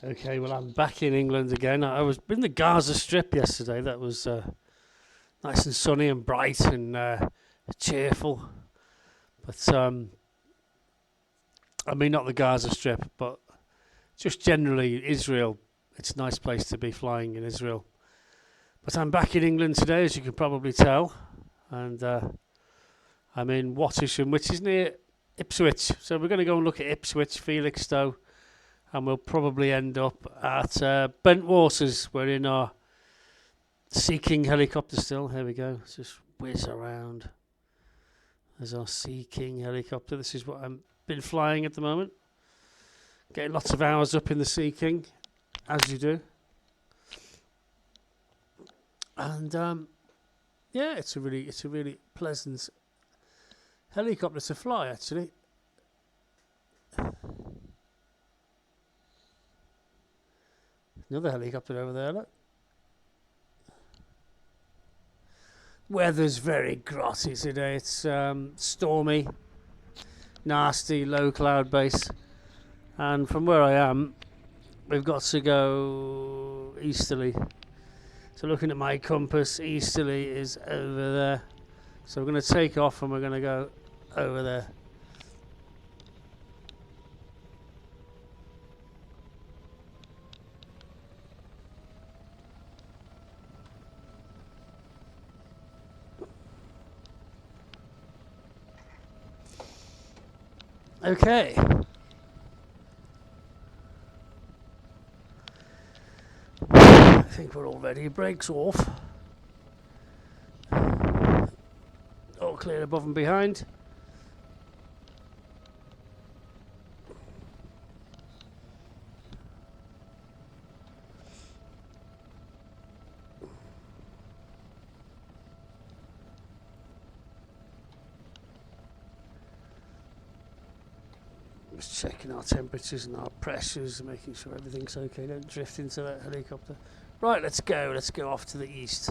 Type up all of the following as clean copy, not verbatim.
Okay, well, I'm back in England again. I was in the Gaza Strip yesterday. That was nice and sunny and bright and cheerful. But I mean, not the Gaza Strip, but just generally Israel. It's a nice place to be flying in Israel. But I'm back in England today, as you can probably tell, and I'm in Wattisham, which is near Ipswich. So we're going to go and look at Ipswich, Felixstowe, and we'll probably end up at Bentwaters. We're in our Sea King helicopter still. Here we go. Let's just whiz around. There's our Sea King helicopter. This is what I've been flying at the moment. Getting lots of hours up in the Sea King, as you do. And yeah, it's a really pleasant helicopter to fly, actually. Another helicopter over there, look. Weather's very grotty today. It's stormy, nasty, low cloud base. And from where I am, we've got to go easterly. So looking at my compass, easterly is over there. So we're going to take off and we're going to go over there. Okay. I think we're all ready. Brakes off. All clear above and behind. Just checking our temperatures and our pressures, making sure everything's okay. Don't drift into that helicopter. Right, let's go. Let's go off to the east.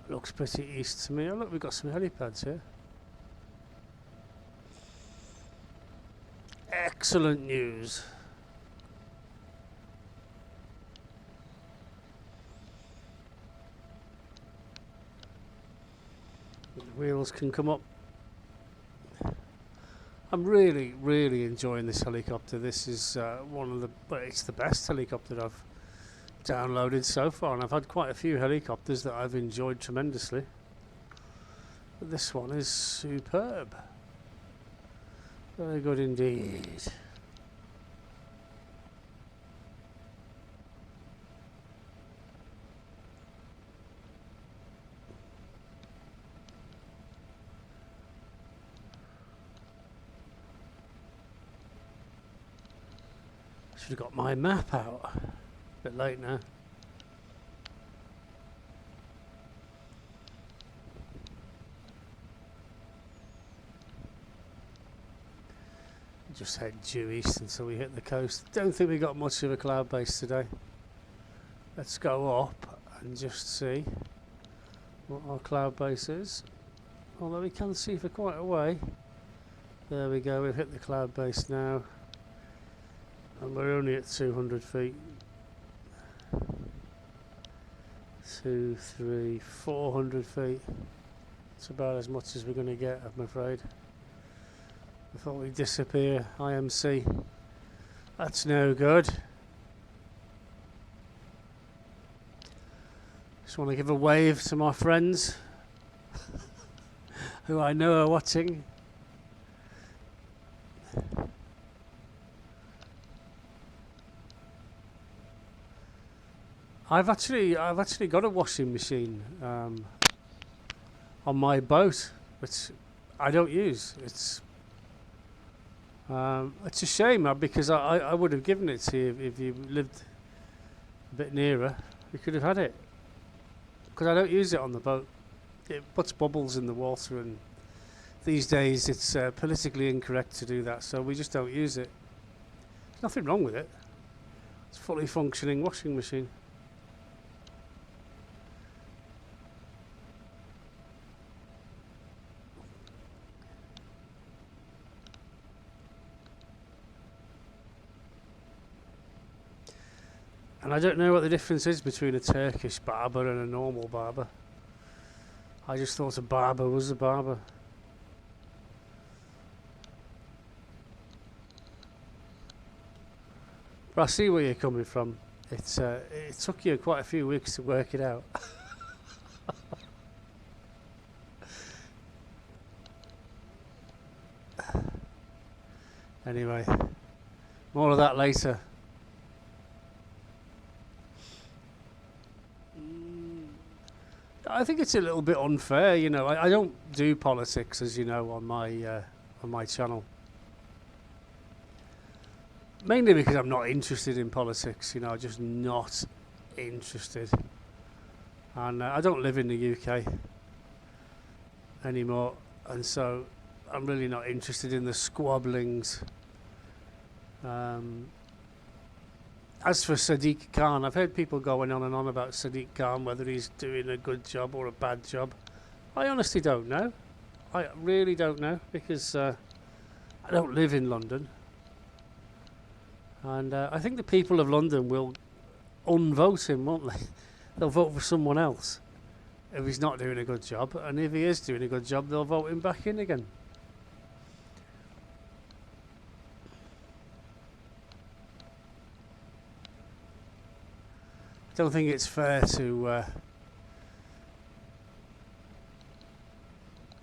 Looks pretty east to me. Oh look, we've got some helipads here. Excellent news. The wheels can come up. I'm really enjoying this helicopter. This is it's the best helicopter I've downloaded so far, and I've had quite a few helicopters that I've enjoyed tremendously. But this one is superb. Very good indeed. Should have got my map out. A bit late now. Just head due east until we hit the coast. Don't think we got much of a cloud base today. Let's go up and just see what our cloud base is. Although we can see for quite a way. There we go, we've hit the cloud base now. And we're only at 200 feet. 2, 3, 400 feet. It's about as much as we're going to get, I'm afraid. Before we disappear, IMC. That's no good. Just want to give a wave to my friends who I know are watching. I've actually got a washing machine on my boat, which I don't use. It's a shame because I would have given it to you if you lived a bit nearer. You could have had it, because I don't use it on the boat. It puts bubbles in the water, and these days it's politically incorrect to do that, so we just don't use it. There's nothing wrong with it. It's a fully functioning washing machine. And I don't know what the difference is between a Turkish barber and a normal barber. I just thought a barber was a barber. But I see where you're coming from. It took you quite a few weeks to work it out. Anyway, more of that later. I think it's a little bit unfair, you know. I don't do politics, as you know, on my channel. Mainly because I'm not interested in politics, you know, just not interested. And I don't live in the UK anymore, and so I'm really not interested in the squabblings. As for Sadiq Khan, I've heard people going on and on about Sadiq Khan, whether he's doing a good job or a bad job. I honestly don't know. I really don't know, because I don't live in London. And I think the people of London will unvote him, won't they? They'll vote for someone else if he's not doing a good job. And if he is doing a good job, they'll vote him back in again. I don't think it's fair to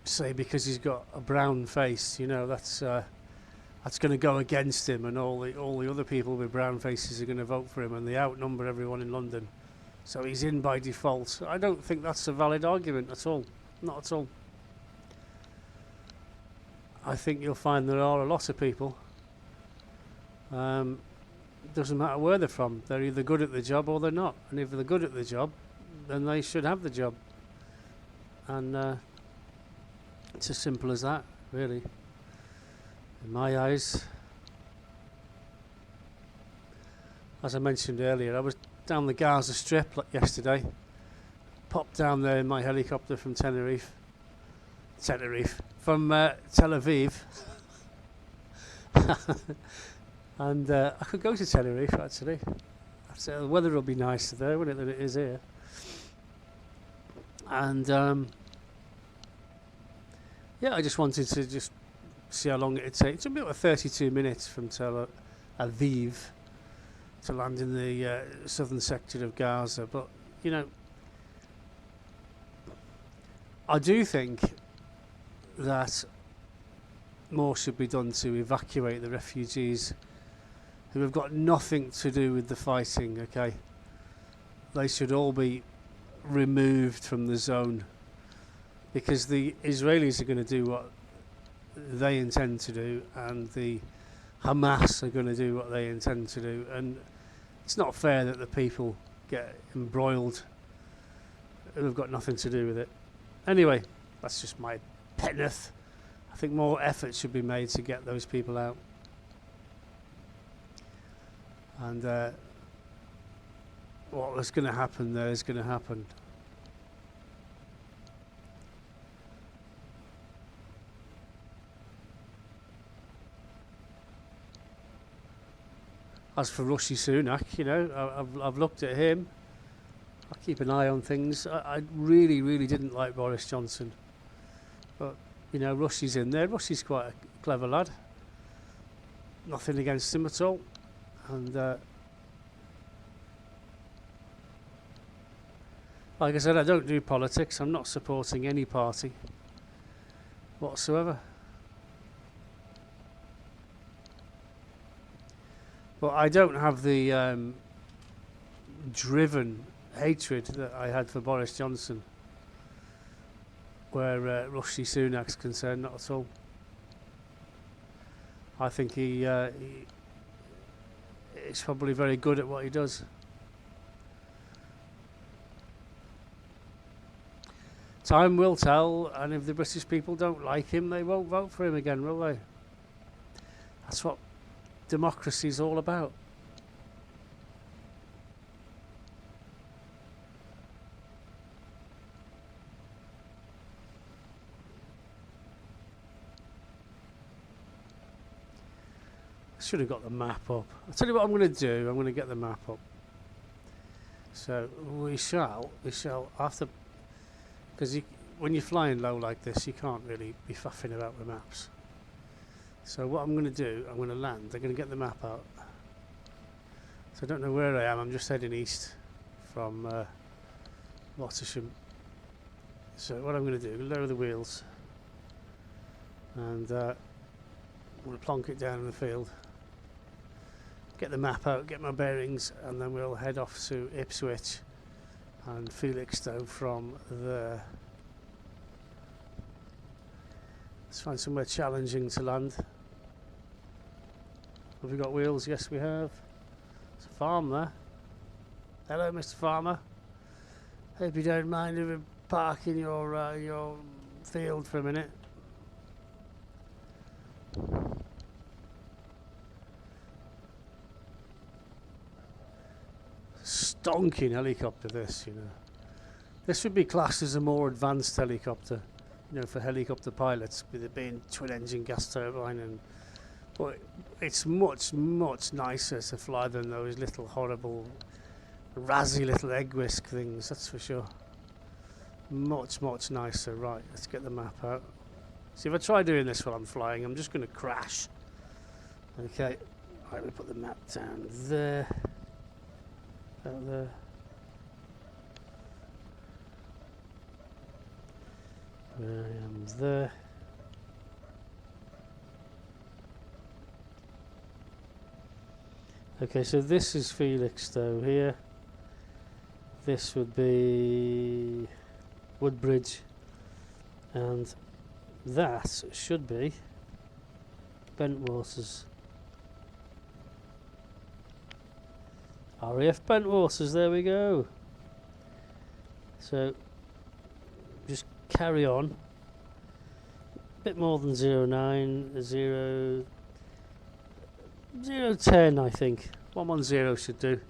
say because he's got a brown face, you know, that's going to go against him, and all the other people with brown faces are going to vote for him, and they outnumber everyone in London, so he's in by default. I don't think that's a valid argument at all, not at all. I think you'll find there are a lot of people. Doesn't matter where they're from, they're either good at the job or they're not, and if they're good at the job, then they should have the job, and it's as simple as that, really, in my eyes. As I mentioned earlier, I was down the Gaza Strip yesterday, popped down there in my helicopter from from Tel Aviv. And I could go to Tenerife, actually. The weather will be nicer there, won't it, than it is here. And yeah, I just wanted to just see how long it would take. It took me about 32 minutes from Tel Aviv to land in the southern sector of Gaza. But, you know, I do think that more should be done to evacuate the refugees who have got nothing to do with the fighting, okay? They should all be removed from the zone, because the Israelis are going to do what they intend to do, and the Hamas are going to do what they intend to do, and it's not fair that the people get embroiled who have got nothing to do with it. Anyway, that's just my petneth. I think more effort should be made to get those people out. And what was going to happen there is going to happen. As for Rishi Sunak, you know, I've looked at him. I keep an eye on things. I really, really didn't like Boris Johnson. But, you know, Rishi's in there. Rishi's quite a clever lad. Nothing against him at all. And like I said, I don't do politics. I'm not supporting any party whatsoever. But I don't have the driven hatred that I had for Boris Johnson, where Rishi Sunak's concerned, not at all. I think he's probably very good at what he does. Time will tell, and if the British people don't like him, they won't vote for him again, will they? That's what democracy is all about. should have got the map up. I'll tell you what I'm going to do. I'm going to get the map up. So we shall have to, because when you're flying low like this, you can't really be faffing about with maps. So what I'm going to do, I'm going to land. I'm going to get the map out. So I don't know where I am. I'm just heading east from Watersham. So what I'm going to do, lower the wheels, and I'm going to plonk it down in the field. Get the map out, get my bearings, and then we'll head off to Ipswich and Felixstowe from there. Let's find somewhere challenging to land. Have we got wheels? Yes, we have. There's a farm there. Hello, Mr. Farmer. Hope you don't mind if we park in your field for a minute. Stonking helicopter, this, you know. This would be classed as a more advanced helicopter, you know, for helicopter pilots, with it being twin-engine gas turbine, but it's much nicer to fly than those little horrible, razzy little egg whisk things. That's for sure. Much nicer. Right, let's get the map out. See, if I try doing this while I'm flying, I'm just going to crash. Okay, right, we put the map down there. Out there. I am there. Okay, so this is Felixstowe here. This would be Woodbridge, and that should be Bentwaters. RAF Bentwaters, there we go. So just carry on. A bit more than 09, 010 I think. 110 should do.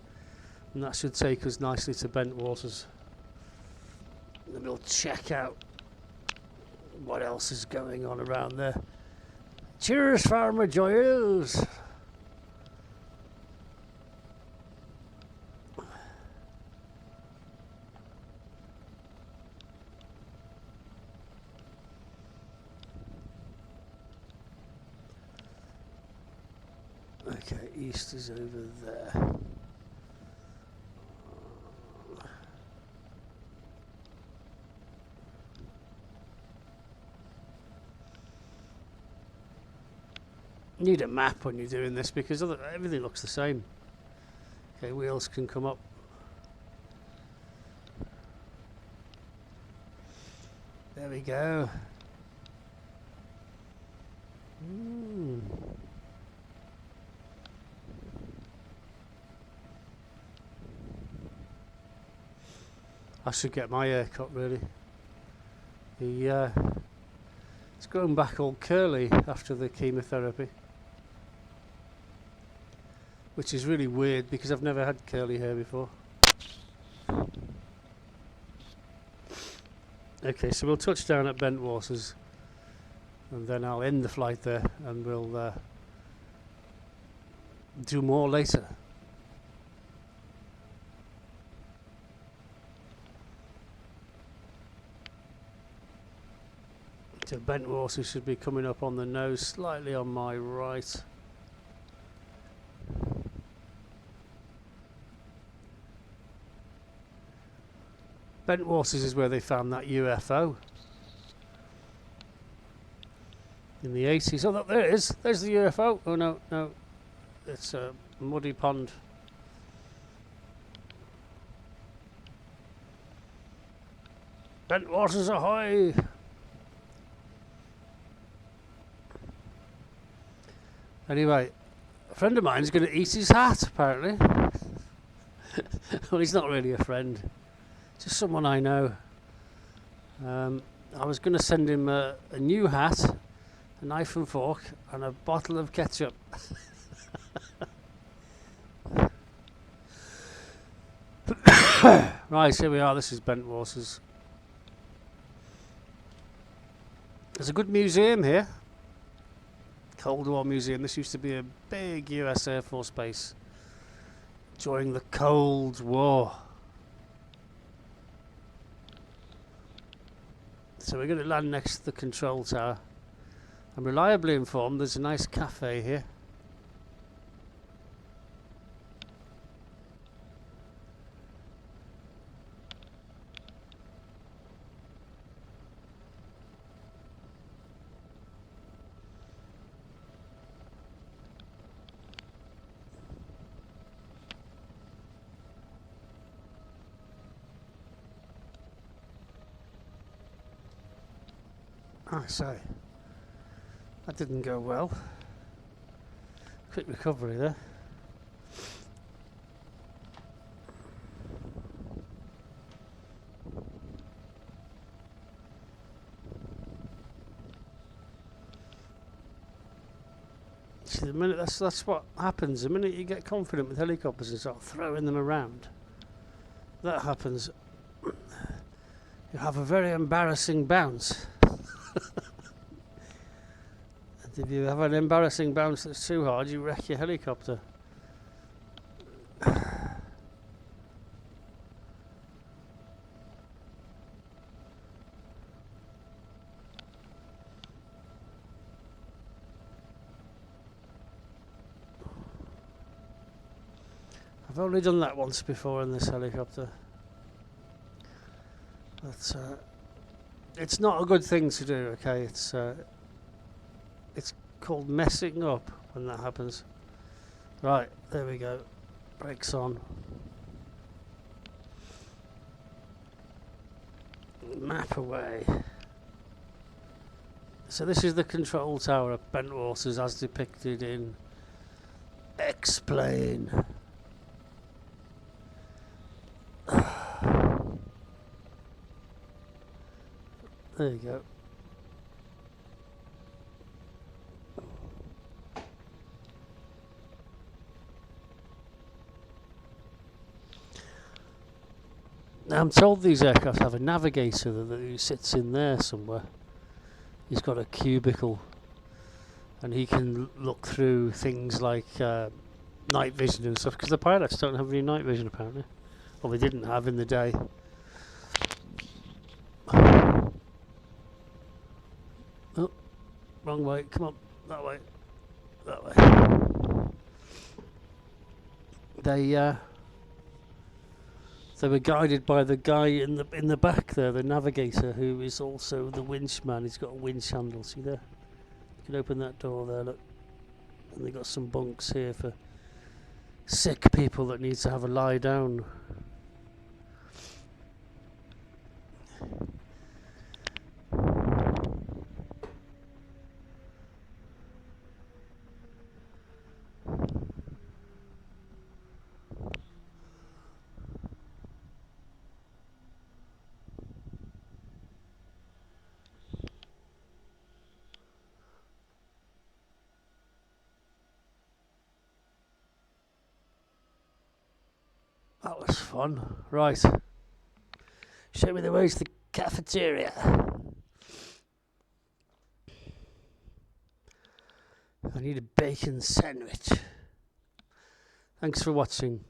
And that should take us nicely to Bentwaters. And then we'll check out what else is going on around there. Cheers, Farmer Joyous! Okay, east is over there. You need a map when you're doing this because everything looks the same. Okay, wheels can come up. There we go. I should get my hair cut really. It's grown back all curly after the chemotherapy, which is really weird because I've never had curly hair before. Okay, so we'll touch down at Bentwaters and then I'll end the flight there and we'll do more later. So Bentwaters should be coming up on the nose, slightly on my right. Bentwaters is where they found that UFO in the 80s. Oh, look, there it is. There's the UFO. Oh, no, it's a muddy pond. Bentwaters ahoy! Anyway, a friend of mine is going to eat his hat, apparently. Well, he's not really a friend. Just someone I know. I was going to send him a new hat, a knife and fork, and a bottle of ketchup. Right, here we are. This is Bentwaters. There's a good museum here. Cold War Museum. This used to be a big US Air Force base during the Cold War. So we're going to land next to the control tower. I'm reliably informed there's a nice cafe here. I say, that didn't go well. Quick recovery there. See, the minute that's what happens. The minute you get confident with helicopters and start throwing them around, that happens. You have a very embarrassing bounce. And if you have an embarrassing bounce that's too hard, you wreck your helicopter. I've only done that once before in this helicopter. But it's not a good thing to do, okay? It's called messing up when that happens. Right, there we go. Brakes on. Map away. So this is the control tower at Bentwaters as depicted in Explain. There you go. Now I'm told these aircraft have a navigator who sits in there somewhere. He's got a cubicle and he can look through things like night vision and stuff, because the pilots don't have any night vision apparently. Well, they didn't have in the day. Oh, wrong way. Come on, that way. That way. They were guided by the guy in the back there, the navigator, who is also the winch man. He's got a winch handle. See there? You can open that door there. Look, and they got some bunks here for sick people that need to have a lie down. That was fun. Right. Show me the way to the cafeteria. I need a bacon sandwich. Thanks for watching.